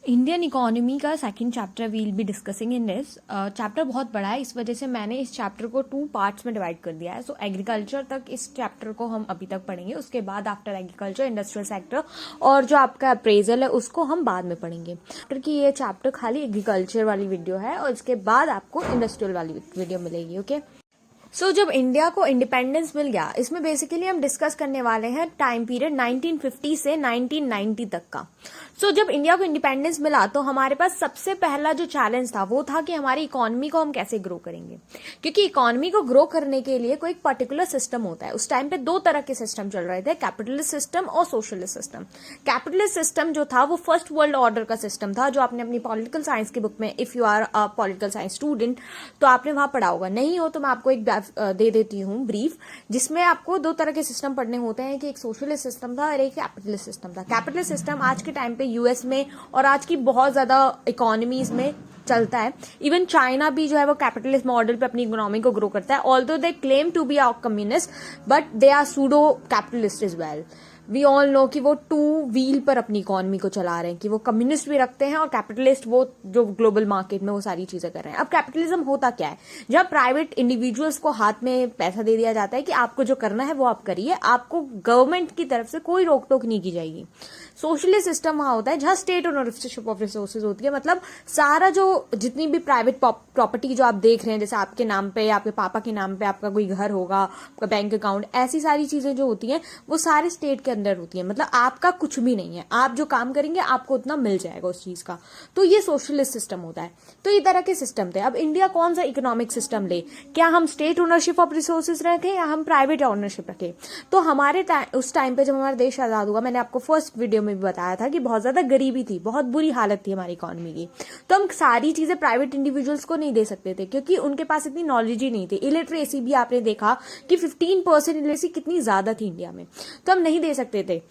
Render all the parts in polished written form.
Indian economy का second chapter will be discussing in this. Chapter बहुत बड़ा है, इस वजह से मैंने इस चैप्टर को 2 पार्ट्स में डिवाइड कर दिया है। सो एग्रीकल्चर तक इस चैप्टर को हम अभी तक पढ़ेंगे, उसके बाद आफ्टर एग्रीकल्चर इंडस्ट्रियल सेक्टर और जो आपका अप्रेजल है उसको हम बाद में पढ़ेंगे। क्योंकि ये चैप्टर खाली एग्रीकल्चर वाली वीडियो है और इसके बाद आपको इंडस्ट्रियल वाली वीडियो मिलेगी। ओके, सो जब इंडिया को इंडिपेंडेंस मिल गया, इसमें बेसिकली हम डिस्कस करने वाले हैं टाइम पीरियड 1950 से 1990 तक का। सो जब इंडिया को इंडिपेंडेंस मिला तो हमारे पास सबसे पहला जो चैलेंज था वो था कि हमारी इकोनॉमी को हम कैसे ग्रो करेंगे, क्योंकि इकोनॉमी को ग्रो करने के लिए कोई एक पर्टिकुलर सिस्टम होता है। उस टाइम पे 2 तरह के सिस्टम चल रहे थे, कैपिटलिस्ट सिस्टम और सोशलिस्ट सिस्टम। कैपिटलिस्ट सिस्टम जो था वो फर्स्ट वर्ल्ड ऑर्डर का सिस्टम था, जो आपने अपनी पॉलिटिकल साइंस की बुक में, if you are a political science student तो आपने वहां पढ़ा होगा। नहीं हो तो मैं आपको एक दे देती हूँ ब्रीफ, जिसमें आपको 2 तरह के सिस्टम पढ़ने होते हैं कि एक सोशलिस्ट सिस्टम था और एक कैपिटलिस्ट सिस्टम था। कैपिटलिस्ट सिस्टम आज के टाइम पे यूएस में और आज की बहुत ज्यादा इकोनॉमीज में चलता है। इवन चाइना भी जो है वो कैपिटलिस्ट मॉडल पे अपनी इकोनॉमी को ग्रो करता है। Although they claim to be a communist but they are pseudo capitalist as well. We all know कि वो 2 व्हील पर अपनी इकोनॉमी को चला रहे हैं, कि वो कम्युनिस्ट भी रखते हैं और कैपिटलिस्ट वो जो ग्लोबल मार्केट में वो सारी चीजें कर रहे हैं। अब कैपिटलिज्म होता क्या है? जब प्राइवेट इंडिविजुअल्स को हाथ में पैसा दे दिया जाता है कि आपको जो करना है वो आप करिए, आपको गवर्नमेंट की तरफ से कोई रोक टोक नहीं की जाएगी। सोशलिस्ट सिस्टम वहां होता है जहां स्टेट ओनरशिप ऑफ रिसोर्सेज होती है, मतलब सारा जो जितनी भी प्राइवेट प्रॉपर्टी जो आप देख रहे हैं, जैसे आपके नाम पे, आपके पापा के नाम पे आपका कोई घर होगा, आपका बैंक अकाउंट, ऐसी सारी चीजें जो होती हैं वो सारे स्टेट के अंदर होती है। मतलब आपका कुछ भी नहीं है, आप जो काम करेंगे आपको उतना मिल जाएगा उस चीज का। तो ये सोशलिस्ट सिस्टम होता है। तो ये तरह के सिस्टम थे। अब इंडिया कौन सा इकोनॉमिक सिस्टम ले? क्या हम स्टेट ओनरशिप ऑफ रिसोर्सेज रखें या हम प्राइवेट ओनरशिप रखें? तो हमारे उस टाइम पे जब हमारा देश आजाद हुआ, मैंने आपको फर्स्ट वीडियो में भी बताया था कि बहुत ज्यादा गरीबी थी, बहुत बुरी हालत थी हमारी इकोनॉमी की। तो हम सारी चीजें प्राइवेट इंडिविजुअल्स को नहीं दे सकते थे, क्योंकि उनके पास इतनी नॉलेज ही नहीं थी। इलिटरेसी भी आपने देखा कि 15% इलिटरेसी कितनी ज्यादा थी इंडिया में, तो हम नहीं दे सकते थे।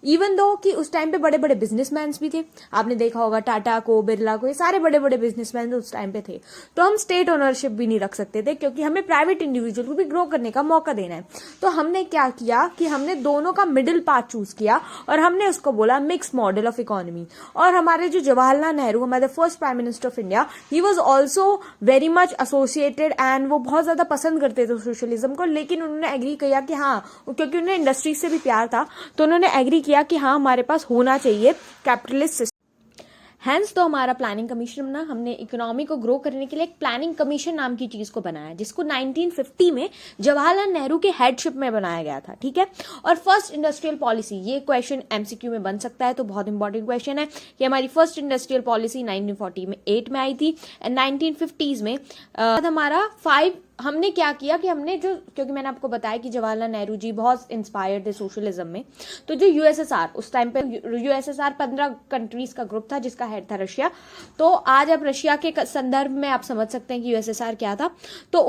इवन दो कि उस टाइम पे बड़े बड़े बिजनेसमैन भी थे। आपने देखा होगा टाटा को, बिरला को, ये सारे बड़े बड़े बिजनेसमैन उस टाइम पे थे। तो हम स्टेट ओनरशिप भी नहीं रख सकते थे, क्योंकि हमें प्राइवेट इंडिविजुअल को भी ग्रो करने का मौका देना है। तो हमने क्या किया कि हमने दोनों का मिडिल पाथ चूज किया और हमने उसको बोला मिक्स मॉडल ऑफ इकोनॉमी। और हमारे जो जवाहरलाल नेहरू, हमारे first prime minister of India, he was also very much associated and वो बहुत ज्यादा पसंद करते थे सोशलिज्म को। लेकिन उन्होंने एग्री किया कि हाँ, क्योंकि उन्हें इंडस्ट्री से भी प्यार था, तो उन्होंने एग्री किया कि हाँ हमारे पास होना चाहिए कैपिटलिस्ट सिस्टम। हैंस तो हमारा प्लानिंग कमीशन बना। हमने इकोनॉमी को ग्रो करने के लिए एक प्लानिंग कमीशन नाम की चीज को बनाया, जिसको 1950 में जवाहरलाल नेहरू के हेडशिप में बनाया गया था। ठीक है। और फर्स्ट इंडस्ट्रियल पॉलिसी, ये क्वेश्चन एमसीक्यू में बन सकता है, तो बहुत इंपॉर्टेंट क्वेश्चन है कि हमारी फर्स्ट इंडस्ट्रियल पॉलिसी 1948 में आई थी एंड 1950s में हमारा हमने क्या किया कि हमने जो, क्योंकि मैंने आपको बताया कि जवाहरलाल नेहरू जी बहुत इंस्पायर्ड थे सोशलिज्म में, तो जो यूएसएसआर, उस टाइम पे यूएसएसआर 15 कंट्रीज का ग्रुप था जिसका हेड था रशिया। तो आज आप रशिया के संदर्भ में आप समझ सकते हैं कि यूएसएसआर क्या था। तो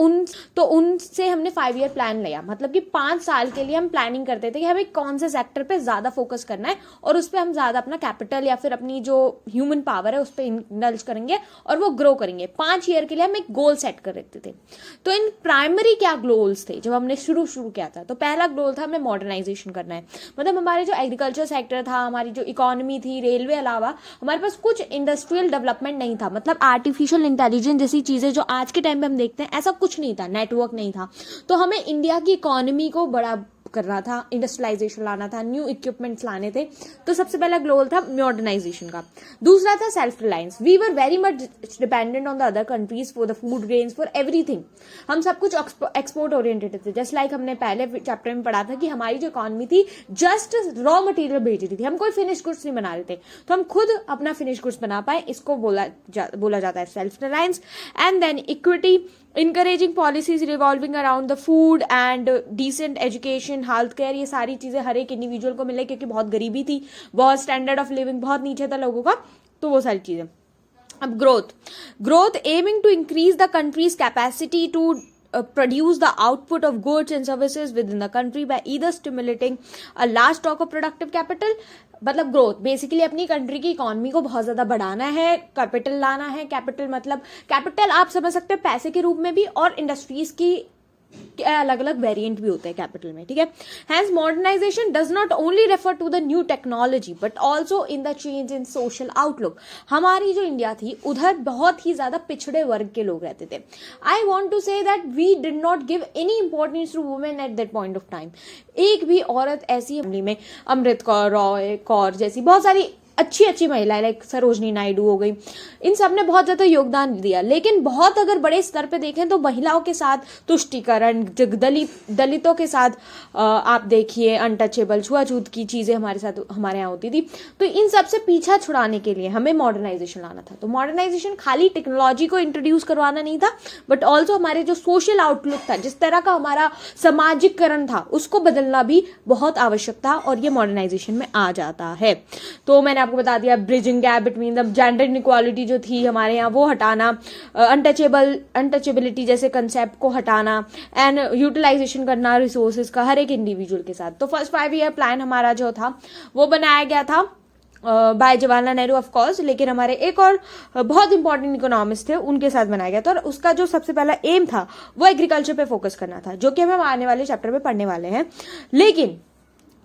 उनसे हमने 5 ईयर प्लान लिया, मतलब कि 5 साल के लिए हम प्लानिंग करते थे कि हमें कौन से सेक्टर पे ज्यादा फोकस करना है और उस पर हम ज्यादा अपना कैपिटल या फिर अपनी जो ह्यूमन पावर है उस पर इंडल्ज करेंगे और वो ग्रो करेंगे। 5 ईयर के लिए हम एक गोल सेट कर देते थे। तो इन प्राइमरी क्या गोल्स थे जब हमने शुरू किया था? तो पहला गोल था हमें मॉडर्नाइजेशन करना है। मतलब हमारे जो एग्रीकल्चर सेक्टर था, हमारी जो इकोनॉमी थी, रेलवे अलावा हमारे पास कुछ इंडस्ट्रियल डेवलपमेंट नहीं था। मतलब आर्टिफिशियल इंटेलिजेंस जैसी चीजें जो आज के टाइम पे हम देखते हैं, ऐसा कुछ नहीं था, नेटवर्क नहीं था। तो हमें इंडिया की इकोनॉमी को बड़ा करना था, इंडस्ट्रियलाइजेशन लाना था, न्यू इक्विपमेंट्स लाने थे। तो सबसे पहला गोल था मॉडर्नाइजेशन का। दूसरा था self reliance. We were very much dependent on the other countries for the food grains, for everything. हम सब कुछ एक्सपोर्ट ओरिएंटेड थे। जस्ट लाइक हमने पहले चैप्टर में पढ़ा था कि हमारी जो इकोनॉमी थी जस्ट रॉ मटेरियल भेज रही थी, हम कोई फिनिश गुड्स नहीं बना रहे थे। तो हम खुद अपना फिनिश गुड्स बना पाए, इसको बोला जाता है self reliance. And then equity, encouraging policies revolving around the food and decent education, health care, ये सारी चीजें हर एक इंडिविजुअल को मिले, क्योंकि बहुत गरीबी थी, बहुत स्टैंडर्ड ऑफ लिविंग बहुत नीचे था लोगों का। तो वो सारी चीजें। अब growth aiming to increase the country's capacity to produce the output of goods and services within the country by either stimulating a large stock of productive capital, मतलब ग्रोथ बेसिकली अपनी कंट्री की इकोनॉमी को बहुत ज्यादा बढ़ाना है, capital लाना है। कैपिटल मतलब कैपिटल आप समझ सकते हैं पैसे के रूप में भी, और इंडस्ट्रीज की अलग अलग वेरिएंट भी होते हैं कैपिटल में, ठीक है। Hence modernisation does not only refer to the new technology but also in the change in social outlook. हमारी जो इंडिया थी उधर बहुत ही ज्यादा पिछड़े वर्ग के लोग रहते थे। I want to say that we did not give any importance to women at that point of time. एक भी औरत ऐसी में अमृत कौर, रॉय कौर जैसी बहुत सारी अच्छी अच्छी महिलाएं लाइक सरोजनी नायडू हो गई, इन सब ने बहुत ज्यादा योगदान दिया। लेकिन बहुत अगर बड़े स्तर पे देखें तो महिलाओं के साथ तुष्टीकरण, दलितों के साथ आप देखिए अनटचेबल, छुआछूत की चीजें हमारे यहाँ होती थी। तो इन सब से पीछा छुड़ाने के लिए हमें मॉडर्नाइजेशन लाना था। तो मॉडर्नाइजेशन खाली टेक्नोलॉजी को इंट्रोड्यूस करवाना नहीं था बट ऑल्सो हमारे जो सोशल आउटलुक था, जिस तरह का हमारा सामाजिककरण था, उसको बदलना भी बहुत आवश्यक था और ये मॉडर्नाइजेशन में आ जाता है। तो मैंने आपको बता दिया bridging gap between the gender inequality जो थी हमारे यहाँ वो हटाना, अनटचेबिलिटी जैसे कंसेप्ट को हटाना एंड यूटिलाइजेशन करना रिसोर्सेज का हर एक इंडिविजुअल के साथ। तो फर्स्ट 5 ईयर प्लान हमारा जो था वो बनाया गया था by Jawaharlal Nehru of course, लेकिन हमारे एक और बहुत इंपॉर्टेंट इकोनॉमिस्ट थे उनके साथ बनाया गया था और उसका जो सबसे पहला एम था वो एग्रीकल्चर पे फोकस करना था, जो कि हम आने वाले चैप्टर में पढ़ने वाले हैं। लेकिन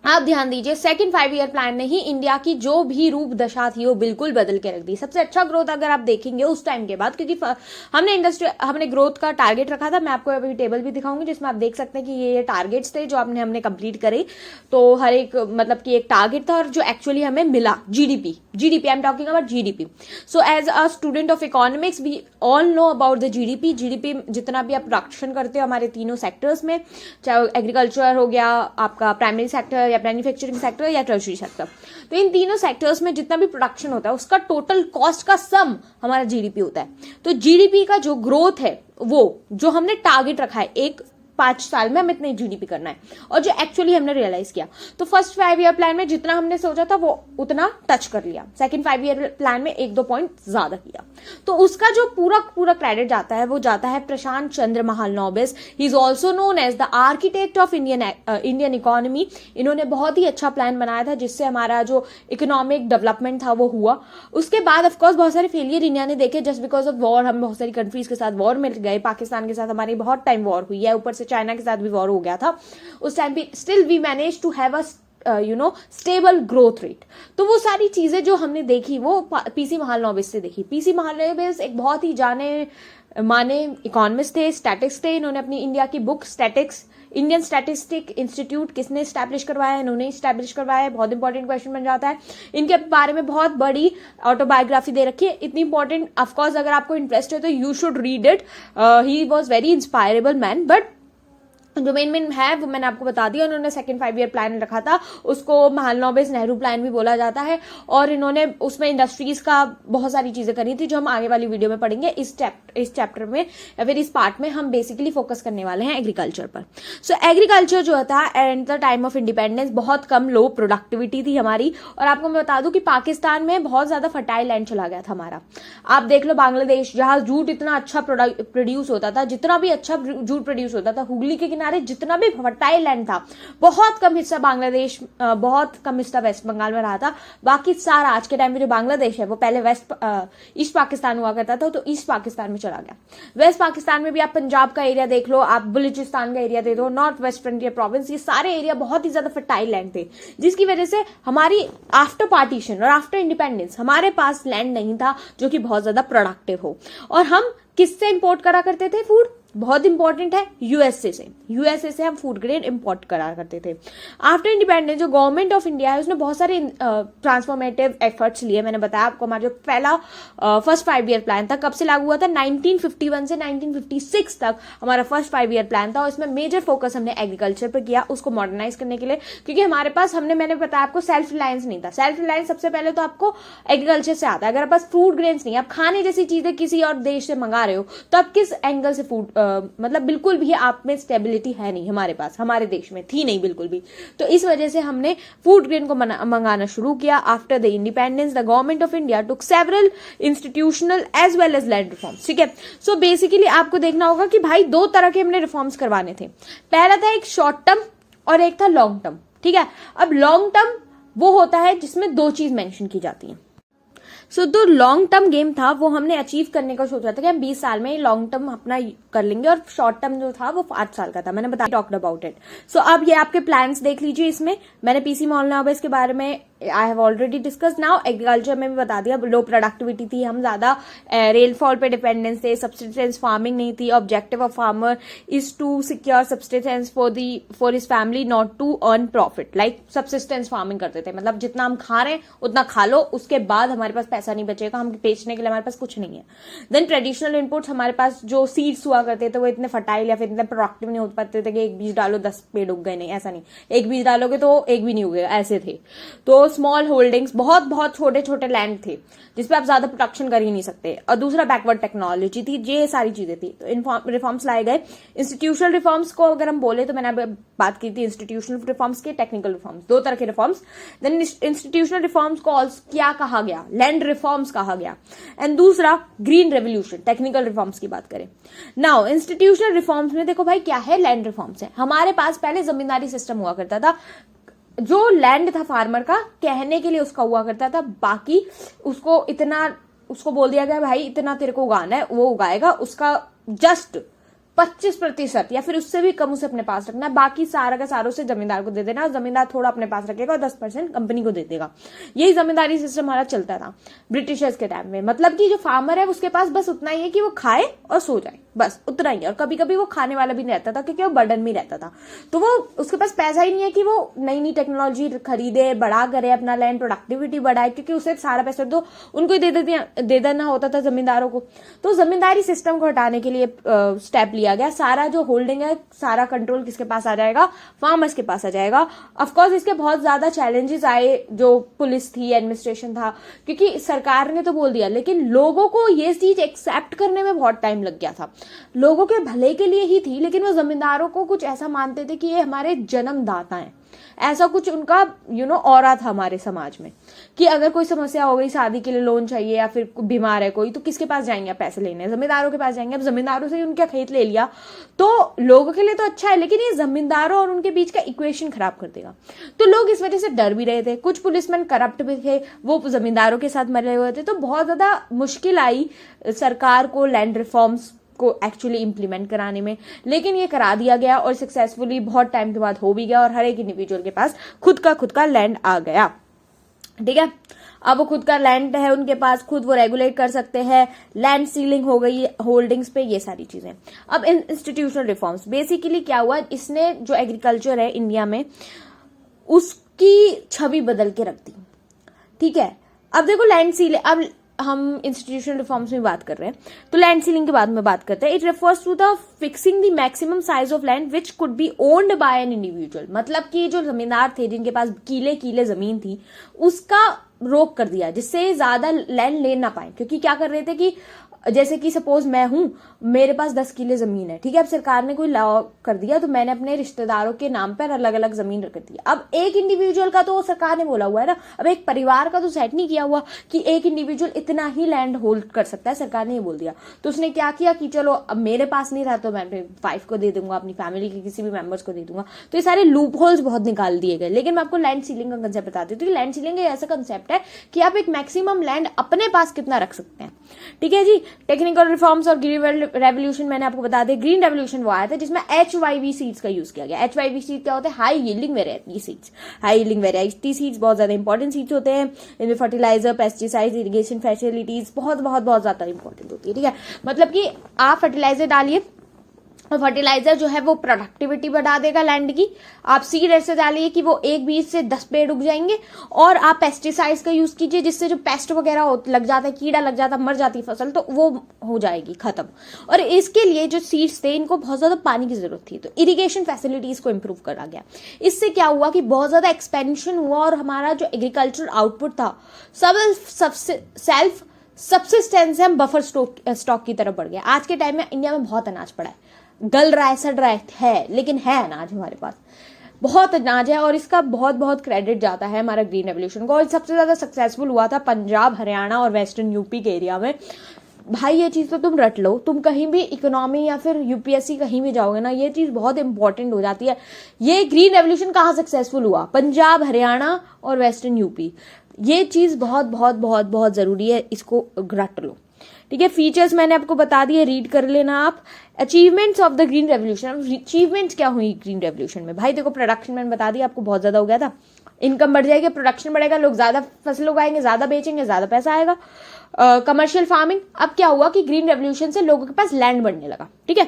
आप ध्यान दीजिए सेकंड 5 ईयर प्लान ने ही इंडिया की जो भी रूप दशा थी वो बिल्कुल बदल के रख दी। सबसे अच्छा ग्रोथ अगर आप देखेंगे उस टाइम के बाद, क्योंकि हमने ग्रोथ का टारगेट रखा था। मैं आपको अभी टेबल भी दिखाऊंगी जिसमें आप देख सकते हैं कि ये टारगेट्स थे जो हमने कंप्लीट करे। तो हर एक मतलब कि एक टारगेट था और जो एक्चुअली हमें मिला GDP I am talking about GDP. So as a student of economics we all know about the GDP जितना भी आप प्रोडक्शन करते हो हमारे तीनों सेक्टर्स में, चाहे एग्रीकल्चर हो गया, आपका प्राइमरी सेक्टर या मैन्युफैक्चरिंग सेक्टर या टर्शरी सेक्टर, तो इन तीनों सेक्टर्स में जितना भी प्रोडक्शन होता है उसका टोटल कॉस्ट का सम हमारा जीडीपी होता है। तो जीडीपी का जो ग्रोथ है वो जो हमने टारगेट रखा है 5 साल में हमें इतने जीडीपी करना है और जो एक्चुअली हमने रियलाइज किया, तो फर्स्ट 5 ईयर प्लान में जितना हमने सोचा था वो उतना टच कर लिया। सेकंड 5 ईयर प्लान में 1-2 पॉइंट ज्यादा किया। तो उसका जो पूरा क्रेडिट जाता है वो जाता है Prashant Chandra Mahalanobis. He is also known as the architect of Indian economy. इन्होंने बहुत ही अच्छा प्लान बनाया था जिससे हमारा जो इकोनॉमिक डेवलपमेंट था वो हुआ। उसके बाद ऑफकोर्स बहुत सारे फेलियर इंडिया ने देखे जस्ट बिकॉज ऑफ वॉर। हम बहुत सारी कंट्रीज के साथ वॉर में गए, पाकिस्तान के साथ हमारी बहुत टाइम वॉर हुई है, ऊपर से चाइना के साथ भी वॉर हो गया था उस टाइम भी। Still we manage to have a stable growth rate. तो वो सारी चीजें जो हमने देखी वो पीसी महालनोबिस से देखी। पीसी महालनोबिस एक बहुत ही जाने माने इकोनॉमिस्ट थे, स्टैटिक्स थे। इन्होंने अपनी इंडिया की book statics, Indian statistic institute किसने स्टैब्लिश करवाया है? इन्होंने स्टैब्लिश करवाया है। बहुत इंपॉर्टेंट क्वेश्चन बन जाता है। इनके बारे में बहुत बड़ी ऑटोबायोग्राफी दे रखी है, इतनी इंपॉर्टेंट। ऑफकोर्स अगर आपको इंटरेस्ट है तो you should read it. He was very inspirable man. But जो मेन है वो मैंने आपको बता दिया। उन्होंने सेकंड 5 ईयर प्लान रखा था, उसको महालनोबिस नेहरू प्लान भी बोला जाता है। और इन्होंने उसमें इंडस्ट्रीज का बहुत सारी चीजें करी थी जो हम आगे वाली वीडियो में पढ़ेंगे। इस चैप्टर में या फिर इस पार्ट में हम बेसिकली फोकस करने वाले हैं एग्रीकल्चर पर। सो एग्रीकल्चर जो था at the time of independence बहुत कम लो प्रोडक्टिविटी थी हमारी। और आपको मैं बता दूं कि पाकिस्तान में बहुत ज्यादा फर्टाइल लैंड चला गया था हमारा। आप देख लो बांग्लादेश, जहां जूट इतना अच्छा प्रोड्यूस होता था, जितना भी अच्छा जूट प्रोड्यूस होता था, हुगली के किनारे जितना भी फर्टाइल लैंड था, बहुत कम हिस्सा बांग्लादेश, बहुत कम हिस्सा वेस्ट बंगाल में रहा था। बाकी सारा आज के टाइम में जो बांग्लादेश है वो पहले ईस्ट पाकिस्तान हुआ करता था, तो ईस्ट पाकिस्तान में चला गया। वेस्ट पाकिस्तान में भी आप पंजाब का एरिया देख लो, आप बलूचिस्तान का एरिया देख लो, नॉर्थ वेस्ट फ्रंटियर प्रोविंस, ये सारे एरिया बहुत ही ज्यादा फर्टाइल लैंड थे, जिसकी वजह से हमारी आफ्टर पार्टीशन और आफ्टर इंडिपेंडेंस हमारे पास लैंड नहीं था जो कि बहुत ज्यादा प्रोडक्टिव हो। और हम किससे इंपोर्ट करा करते थे फूड? बहुत इंपॉर्टेंट है, यूएसए से हम फूड ग्रेन इंपोर्ट करा करते थे। आफ्टर इंडिपेंडेंस जो गवर्नमेंट ऑफ इंडिया है उसने बहुत सारे ट्रांसफॉर्मेटिव एफर्ट्स लिए। मैंने बताया आपको हमारा जो पहला फर्स्ट 5 ईयर प्लान था कब से लागू हुआ था? 1951 से 1956 तक हमारा फर्स्ट 5 ईयर प्लान था। और इसमें मेजर फोकस हमने एग्रीकल्चर पर किया, उसको मॉडर्नाइज करने के लिए, क्योंकि हमारे पास मैंने बताया आपको सेल्फ रिलायंस नहीं था। सेल्फ रिलायंस सबसे पहले तो आपको एग्रीकल्चर से आता है। अगर आप पास फूड ग्रेन्स नहीं, आप खाने जैसी चीजें किसी और देश से मंगा रहे हो, तो आप किस एंगल से फूड मतलब बिल्कुल भी आप में स्टेबिलिटी है नहीं हमारे पास, हमारे देश में थी नहीं बिल्कुल भी। तो इस वजह से हमने फूड ग्रेन को मंगाना शुरू किया। After the independence the government of India took several institutional as well as land reforms. ठीक है, सो बेसिकली आपको देखना होगा कि भाई 2 तरह के हमने रिफॉर्म्स करवाने थे। पहला था एक शॉर्ट टर्म और एक था लॉन्ग टर्म। ठीक है, अब लॉन्ग टर्म वो होता है जिसमें 2 चीज मेंशन की जाती है। सो जो लॉन्ग टर्म गेम था वो हमने अचीव करने का सोचा था कि हम 20 साल में लॉन्ग टर्म अपना कर लेंगे, और शॉर्ट टर्म जो था वो 5 साल का था, मैंने बताया, टॉक्ड अबाउट इट। सो अब ये आपके प्लान्स देख लीजिए, इसमें मैंने पीसी मॉल इसके बारे में I have already discuss. Now agriculture में भी बता दिया, लो प्रोडक्टिविटी थी, हम ज्यादा रेनफॉल पे डिपेंडेंस थे, सब्सिस्टेंस फार्मिंग नहीं थी। Objective of farmer is to secure subsistence for his family, not to earn profit. Like subsistence farming करते थे, मतलब जितना हम खा रहे हैं उतना खा लो, उसके बाद हमारे पास पैसा नहीं बचेगा, हम बेचने के लिए हमारे पास कुछ नहीं है। देन ट्रेडिशनल इनपुट्स, हमारे पास जो सीड्स हुआ करते थे वो इतने फर्टाइल या फिर इतने प्रोडक्टिव नहीं हो पाते थे कि एक बीज डालो 10 पेड़ उग गए, नहीं, ऐसा नहीं, एक बीज डालोगे तो एक भी नहीं उगेगा, ऐसे थे। तो स्मॉल होल्डिंग्स, बहुत बहुत छोटे छोटे लैंड थे जिसपे आप ज्यादा प्रोडक्शन कर ही नहीं सकते। और दूसरा बैकवर्ड टेक्नोलॉजी थी, ये सारी चीजें थी। तो रिफॉर्म्स लाए गए। इंस्टीट्यूशनल रिफॉर्म्स को अगर हम बोले तो मैंने बात की थी इंस्टीट्यूशनल रिफॉर्म्स के, टेक्निकल रिफॉर्म्स, दो तरह के रिफॉर्म्स। देन इंस्टीट्यूशनल रिफॉर्म्स को क्या कहा गया, लैंड रिफॉर्म्स कहा गया। एंड दूसरा ग्रीन रेवोल्यूशन, टेक्निकल रिफॉर्म्स की बात करें। नाउ इंस्टीट्यूशनल रिफॉर्म्स में देखो भाई क्या है, लैंड रिफॉर्म्स है। हमारे पास पहले जमींदारी सिस्टम हुआ करता था, जो लैंड था फार्मर का, कहने के लिए उसका हुआ करता था, बाकी उसको बोल दिया गया भाई इतना तेरे को उगाना है, वो उगाएगा, उसका जस्ट 25% या फिर उससे भी कम उसे अपने पास रखना है, बाकी सारा का सारा उसे जमींदार को दे देना, जमींदार थोड़ा अपने पास रखेगा और 10% कंपनी को दे देगा। यही जमींदारी सिस्टम हमारा चलता था ब्रिटिशर्स के टाइम में। मतलब कि जो फार्मर है उसके पास बस उतना ही है कि वो खाए और सो जाए, बस उतना ही है। और कभी कभी वो खाने वाला भी नहीं रहता था क्योंकि वो बर्डन भी रहता था, तो वो उसके पास पैसा ही नहीं है कि वो नई नई टेक्नोलॉजी खरीदे, बड़ा करे अपना लैंड, प्रोडक्टिविटी बढ़ाए, क्योंकि उसे सारा पैसा तो उनको ही दे देना होता था जमींदारों को। तो जमींदारी सिस्टम को हटाने के लिए स्टेप लिया गया। सारा जो होल्डिंग है, सारा कंट्रोल किसके पास आ जाएगा, फार्मर्स के पास आ जाएगा। ऑफकोर्स इसके बहुत ज्यादा चैलेंजेस आए, जो पुलिस थी, एडमिनिस्ट्रेशन था, क्योंकि सरकार ने तो बोल दिया, लेकिन लोगों को ये चीज एक्सेप्ट करने में बहुत टाइम लग गया था। लोगों के भले के लिए ही थी, लेकिन वो जमींदारों को कुछ ऐसा मानते थे कि ये हमारे जन्मदाता हैं, ऐसा कुछ उनका ऑरा था हमारे समाज में, कि अगर कोई समस्या हो गई, शादी के लिए लोन चाहिए या फिर बीमार है कोई, तो किसके पास जाएंगे पैसे लेने, जमींदारों के पास जाएंगे। अब जमींदारों से ही उनका खेत ले लिया तो लोगों के लिए तो अच्छा है, लेकिन ये जमींदारों और उनके बीच का इक्वेशन खराब कर देगा। तो लोग इस वजह से डर भी रहे थे, कुछ पुलिसमैन करप्ट भी थे, वो जमींदारों के साथ मरे हुए थे। तो बहुत ज्यादा मुश्किल आई सरकार को लैंड रिफॉर्म्स को एक्चुअली इंप्लीमेंट कराने में, लेकिन ये करा दिया गया और सक्सेसफुली बहुत टाइम के बाद हो भी गया, और हर एक इंडिविजुअल के पास खुद का लैंड आ गया। ठीक है, अब वो खुद का लैंड है उनके पास, खुद वो रेगुलेट कर सकते हैं, लैंड सीलिंग हो गई होल्डिंग्स पे, ये सारी चीजें। अब इंस्टीट्यूशनल रिफॉर्म्स बेसिकली क्या हुआ, इसने जो एग्रीकल्चर है इंडिया में उसकी छवि बदल के रख दी। ठीक है, अब देखो लैंड सीलिंग, अब हम इंस्टीट्यूशनल रिफॉर्म्स में बात कर रहे हैं, तो लैंड सीलिंग के बाद में बात करते हैं। It refers to the fixing the maximum size of land which could be owned by an individual. मतलब कि जो जमींदार थे जिनके पास कीले जमीन थी, उसका रोक कर दिया, जिससे ज्यादा लैंड ले ना पाए। क्योंकि क्या कर रहे थे कि जैसे कि सपोज मैं हूं, मेरे पास 10 किले जमीन है, ठीक है, अब सरकार ने कोई लॉ कर दिया तो मैंने अपने रिश्तेदारों के नाम पर अलग अलग जमीन रख दी। अब एक इंडिविजुअल का तो सरकार ने बोला हुआ है ना, अब एक परिवार का तो सेट नहीं किया हुआ कि एक इंडिविजुअल इतना ही लैंड होल्ड कर सकता है, सरकार ने ये बोल दिया। तो उसने क्या किया कि चलो अब मेरे पास नहीं रहा तो मैं अपने वाइफ को दे दूंगा, अपनी फैमिली के किसी भी मेंबर्स को दे दूंगा। तो ये सारे लूप होल्स बहुत निकाल दिए गए। लेकिन मैं आपको लैंड सीलिंग का कंसेप्ट बताती हूँ। लैंड सीलिंग ऐसा कंसेप्ट है कि आप एक मैक्सिमम लैंड अपने पास कितना रख सकते हैं। ठीक है जी, टेक्निकल रिफॉर्म्स और ग्रीन रेवोल्यूशन मैंने आपको बता दिया। ग्रीन रेवोल्यूशन वो आया था जिसमें HYV सीड्स का यूज किया गया। HYV सीड क्या होते हैं, high yielding variety seeds. High yielding variety seeds बहुत ज्यादा इंपॉर्टेंट सीड्स होते हैं, इनमें फर्टिलाइजर, पेस्टिसाइड, इरिगेशन फैसिलिटीज बहुत ज्यादा इंपॉर्टेंट होती है। ठीक है, मतलब कि आप फर्टिलाइजर डालिए और फर्टिलाइजर जो है वो प्रोडक्टिविटी बढ़ा देगा लैंड की। आप सीड ऐसे डालिए कि वो एक बीज से 10 पेड़ उग जाएंगे। और आप पेस्टिसाइड्स का यूज कीजिए जिससे जो पेस्ट वगैरह लग जाता है, कीड़ा लग जाता है, मर जाती है फसल, तो वो हो जाएगी खत्म। और इसके लिए जो सीड्स थे इनको बहुत ज्यादा पानी की जरूरत थी, तो इरिगेशन फैसिलिटीज को इंप्रूव करा गया। इससे क्या हुआ कि बहुत ज्यादा एक्सपेंशन हुआ और हमारा जो एग्रीकल्चर आउटपुट था सेल्फ सब्सिस्टेंस से हम बफर स्टॉक की तरफ बढ़ गया। आज के टाइम में इंडिया में बहुत अनाज पड़ा है, गल रहा है, सड़ रहा है, लेकिन है अनाज, हमारे पास बहुत अनाज है और इसका बहुत क्रेडिट जाता है हमारा ग्रीन रेवोल्यूशन को। और सबसे ज्यादा सक्सेसफुल हुआ था पंजाब, हरियाणा और वेस्टर्न यूपी के एरिया में। भाई ये चीज तो तुम रट लो, तुम कहीं भी इकोनॉमी या फिर यूपीएससी कहीं भी जाओगे ना, ये चीज बहुत इंपॉर्टेंट हो जाती है। ये ग्रीन रेवोल्यूशन कहाँ सक्सेसफुल हुआ, पंजाब, हरियाणा और वेस्टर्न यूपी। ये चीज बहुत बहुत बहुत बहुत जरूरी है, इसको रट लो, ठीक है। फीचर्स मैंने आपको बता दिए, रीड कर लेना आप। Achievements of the green revolution, achievements क्या हुई ग्रीन रेवोल्यूशन में? भाई देखो, प्रोडक्शन मैंने बता दिया आपको, बहुत ज्यादा हो गया था, इनकम बढ़ जाएगी, प्रोडक्शन बढ़ेगा, लोग ज्यादा फसल उगाएंगे, ज्यादा बेचेंगे, ज्यादा पैसा आएगा। कमर्शियल फार्मिंग, अब क्या हुआ कि ग्रीन रेवोल्यूशन से लोगों के पास लैंड बढ़ने लगा, ठीक है,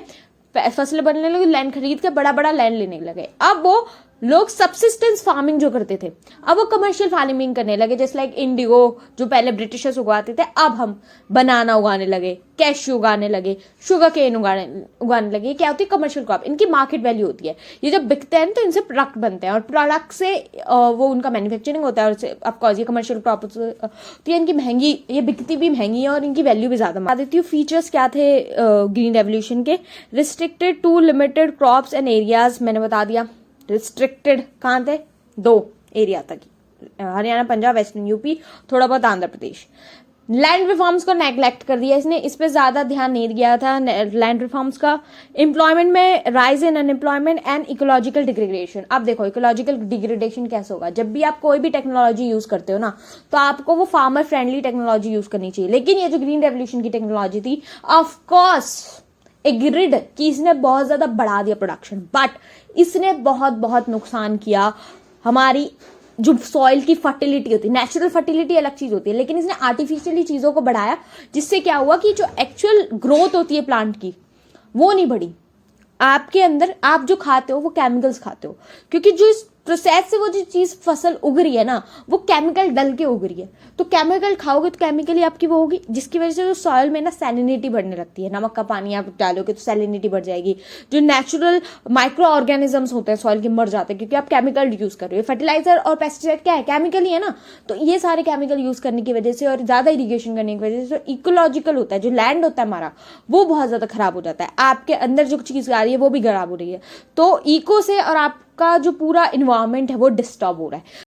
फसल बनने लगी, लैंड खरीद के बड़ा बड़ा लैंड लेने लगे। अब वो लोग सब्सिस्टेंस फार्मिंग जो करते थे, अब वो कमर्शियल फार्मिंग करने लगे, जैसे लाइक इंडिगो जो पहले ब्रिटिशर्स उगाते थे, अब हम बनाना उगाने लगे, कैश्यू उगाने लगे, शुगर केन उगाने लगे। क्या होती है? कमर्शियल क्रॉप, इनकी मार्केट वैल्यू होती है, ये जब बिकते हैं तो इनसे प्रोडक्ट बनते हैं और प्रोडक्ट से वो उनका मैन्युफैक्चरिंग होता है और ऑफकोर्स ये कमर्शियल क्रॉप होती है, इनकी महंगी, ये बिकती भी महंगी है और इनकी वैल्यू भी ज्यादा। बता देती हूँ फीचर्स क्या थे ग्रीन रेवोल्यूशन के। Restricted to limited crops and areas, मैंने बता दिया। रिस्ट्रिक्टेड कहाँ थे? 2 एरिया तक, हरियाणा, पंजाब, वेस्टर्न यूपी, थोड़ा बहुत आंध्र प्रदेश। लैंड रिफॉर्म्स को नेग्लेक्ट कर दिया इसने, इस पे ज्यादा ध्यान नहीं दिया था लैंड रिफॉर्म्स का। एम्प्लॉयमेंट में rise in unemployment and ecological degradation. अब देखो इकोलॉजिकल डिग्रेडेशन कैसे होगा? जब भी आप कोई भी टेक्नोलॉजी यूज करते हो ना, तो आपको वो फार्मर फ्रेंडली टेक्नोलॉजी यूज करनी चाहिए। लेकिन ये जो ग्रीन रेवोल्यूशन की टेक्नोलॉजी थी, ऑफकोर्स एग्रीड कि इसने बहुत ज्यादा बढ़ा दिया प्रोडक्शन, बट इसने बहुत बहुत नुकसान किया हमारी जो सॉइल की फर्टिलिटी होती है। नेचुरल फर्टिलिटी अलग चीज होती है, लेकिन इसने आर्टिफिशियली चीजों को बढ़ाया, जिससे क्या हुआ कि जो एक्चुअल ग्रोथ होती है प्लांट की, वो नहीं बढ़ी। आपके अंदर आप जो खाते हो वो केमिकल्स खाते हो, क्योंकि जो इस प्रोसेस से वो जो चीज फसल उग रही है ना, वो केमिकल डल के उग रही है। तो केमिकल खाओगे तो केमिकली आपकी वो होगी, जिसकी वजह से जो सॉइल में ना सैलिनिटी बढ़ने लगती है। नमक का पानी आप डालोगे तो सैलिनिटी बढ़ जाएगी। जो नेचुरल माइक्रो ऑर्गेनिजम्स होते हैं सॉइल के, मर जाते हैं, क्योंकि आप केमिकल यूज कर रहे हो। फर्टिलाइजर और पेस्टिसाइड क्या है? केमिकल ही है ना। तो ये सारे केमिकल यूज करने की वजह से और ज्यादा इरीगेशन करने की वजह से जो इकोलॉजिकल होता है, जो लैंड होता है हमारा, वो बहुत ज्यादा खराब हो जाता है। आपके अंदर जो चीज आ रही है वो भी खराब हो रही है। तो इको से और आपका जो पूरा इन्वायरमेंट है वो डिस्टर्ब हो रहा है।